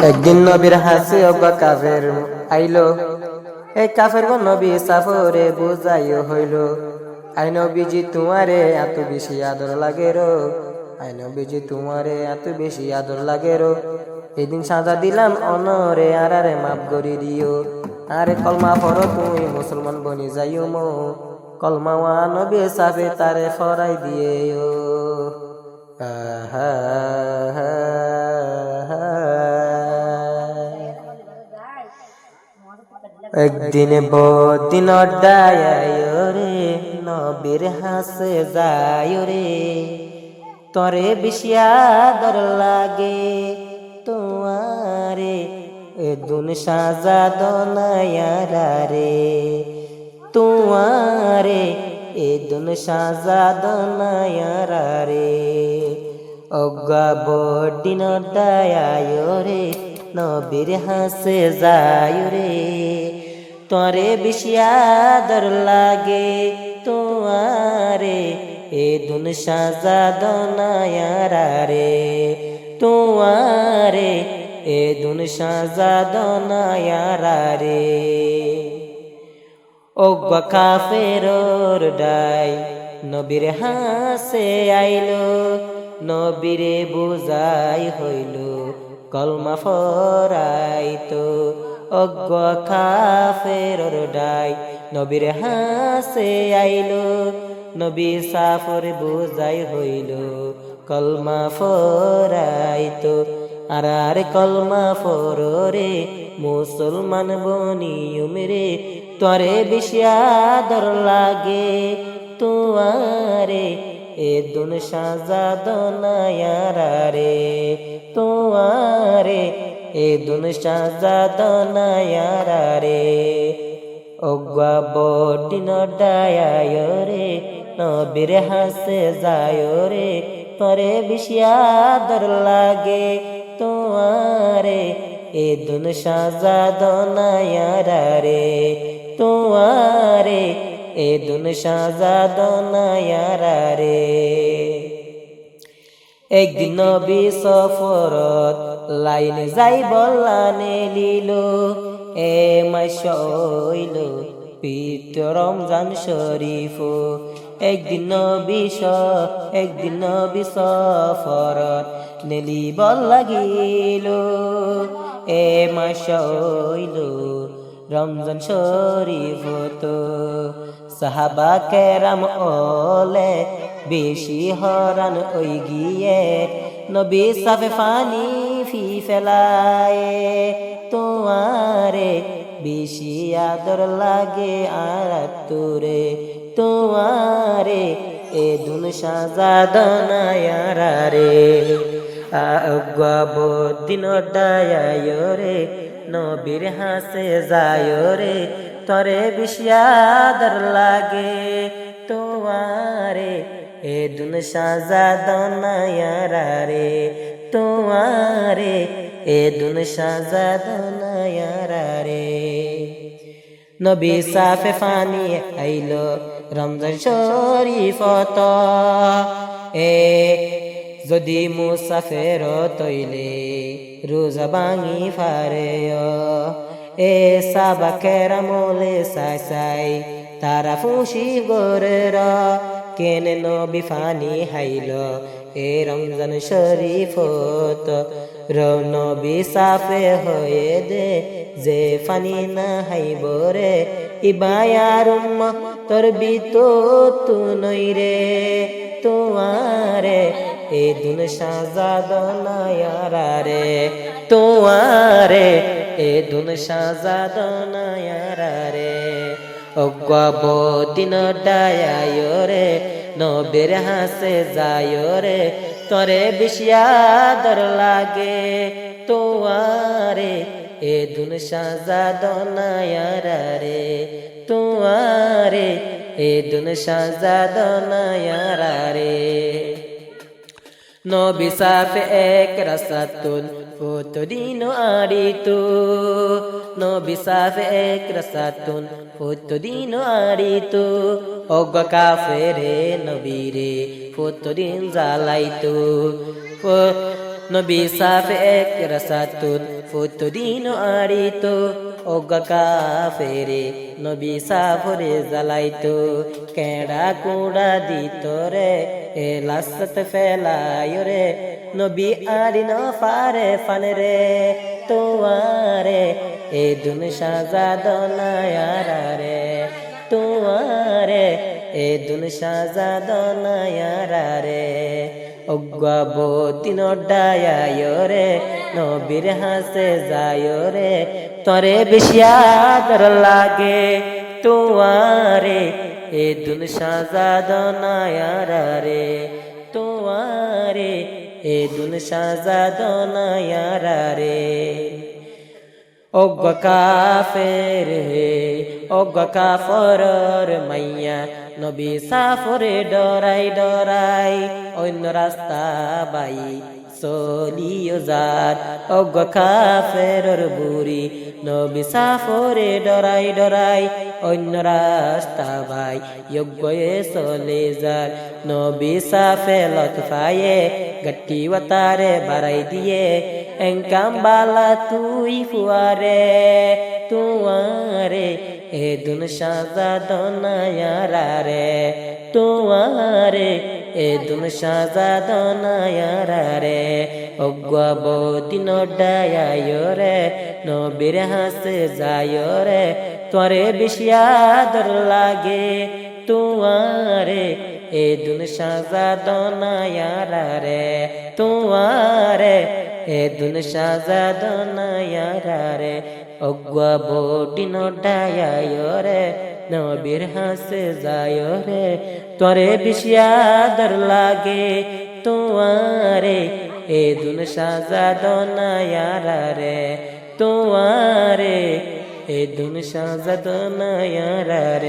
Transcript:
একদিন নবীর হাসি অবা কাফের আইলো, এই কাফের গো নবী সাফরে বুঝাইও হইল। আই নবীজি তোমারে এত বেশি আদর লাগে রো, আই নবীজি তোমারে এত বেশি আদর লাগে রো। এদিন সাজা দিলাম অনরে আরে মাফ করি দিও। আরে কলমা পড়ো তুমি মুসলমান বনি যাইও মো, কলমা ওয়া নবী সাফে তারে ফরাই দিয়েও। আহা হা হা। একদিন বদিন ডায় রে, নবীর হাসে যায় রে, তরে বেশি আদর লাগে তোমারে, এ দুন সাজা দনায়ারা রে, তোমারে এ দুন সাজা দনায়ারা রে। অজ্ঞা বদিন ডায় রে, নবীর হাসে যায় রে, তরে বেশি আদর লাগে তোমারে, এ দুন সাজা দনায়ারা রে, তোমারে এ দুন সাজা দনায়ারা রে। অজ্ঞা কাফেরর ডাই নবীর হাসে আইলো, নবীরে বুঝাই হইল কলমা ফরাইতো। অজ্ঞা কাফেরর ডাই নবীর হাসে আইলো, নবী সাফর বুঝাই হইল কলমা ফরাইতো। আর কলমা ফররে মুসলমান বনিয়ম রে, তরে বেশি আদর লাগে তোমারে, এ দুন সাজা দনায়ারা রে, তোমারে এ দুন সাজা দনায়ারা রে। অজ্ঞা বদিন ডায় রে, নবীর হাসে যায় রে, তরে বেশি আদর লাগে তোমারে, এ দুন সাজা দনায়ারা রে, তোমারে এ দুন সাজা দনায়ারা রে। একদিন নবী সফরত লাইনে যাই বল্লানে লিল, এ মাস হইল পিত রমজান শরীফ। একদিন নবী সফরত নেলি বল লাগিল, এ মাস হইল রমজান শরীফ। তো সাহাবা কেরাম ওলে বেশি হরান ওই গিয়ে, নবী সাফে ফানি ফি ফেলায়, তোমারে বেশি আদর লাগে আর তোরে, তোমারে এ দুন সাজা দনায়ারা রে। অজ্ঞা বদিন ডায় রে, নবীর হাসে যায় রে, তরে বেশি আদর লাগে তোমারে, এ দুন সাজা দনায়ারা রে, তোমারে এ দুন সাজা দনায়ারা রে। নবী সাফে ফানি আইল রমজান শরীফত, এ যদি মুসাফের তৈলে রোজা ভাঙি ফারে, এ সাবা কেরামলে সাই সাই তারা ফুসি গোরের, কেনে নবী ফানি হাইল এ রমজান শরীফত। নবী সাফে হয়ে দে যে ফানি না হাইব রে, ইবায়ার তোর বিতো তু নই রে, তোমারে এ দুন সাজা দনায়ারা রে, তোমারে এ দুন সাজা দনায়ারা রে। অজ্ঞা বদিন ডায় রে, নবীর হাসে যায় রে, তরে বেশি আদর লাগে তোমারে, এ দুন সাজা দনায়ারা রে, তোমারে এ দুন সাজা দনায়ারা রে। নবী সাফে এক রাসাতুল প্রতিদিন আড়িতো, নবী সাফে এক রাসাতুল প্রতিদিন আড়িতো। অজ্ঞা কাফেরে নবীরে প্রতিদিন জ্বালাইতো, নবী সাফ এক রাসাতুন ফুতুদিন আড়িতো ওগা কাফেরে নবী সাফরে জ্বালাইতো কেড়া কুড়া দিত রে এ লাসত ফেলায় রে নবী আড়ি ন ফারে ফানে রে তোমারে এ দুন শাহজাদ নায়ারা রে তোমারে এ দুন শাহজাদ নায়ারা রে অজ্ঞাবতী নডায় রে নবীর হাসে যায় রে তরে বেশি আদর লাগে তোমারে এ দুন শাহজাদ নায়ারা রে তোমারে এ দুন শাহজাদ নায়ারা রে অজ্ঞ কাফের হে অজ্ঞ কাফরর মাইয়া নবী সাফরে ডরাই ডরাই অন্য রাস্তা বাই চলিও যার অজ্ঞ কাফেরর বুড়ি নবী সাফরে ডরাই ডরাই অন্য রাস্তা ভাই যোগ্যে চলে যার নবী সাফে লতফায়ে গট্টি ওয়াতারে বাড়াই দিয়ে এঙ্কাম বালা তুই ফুয়ারে তুয়ারে এ দুন শাহজাদ নায়ারা রে তুয়ারে এ দুন শাহজাদ নায়ারা রে অজ্ঞাবতী নডায় রে নবীর হাসে যায় রে তোরে বেশি আদর লাগে তুয়ারে এ দুন শাহজাদ নায়ারা রে তুয়ারে এ দুন শাহজাদ নায়ারা রে অজ্ঞাবতী নডায় রে নবীর হাসে যায় রে তোরে বেশি আদর লাগে তোমারে এ দুন শাহজাদ নায়ারা রে তোমারে এ দুন শাহজাদ নায়ারা রে।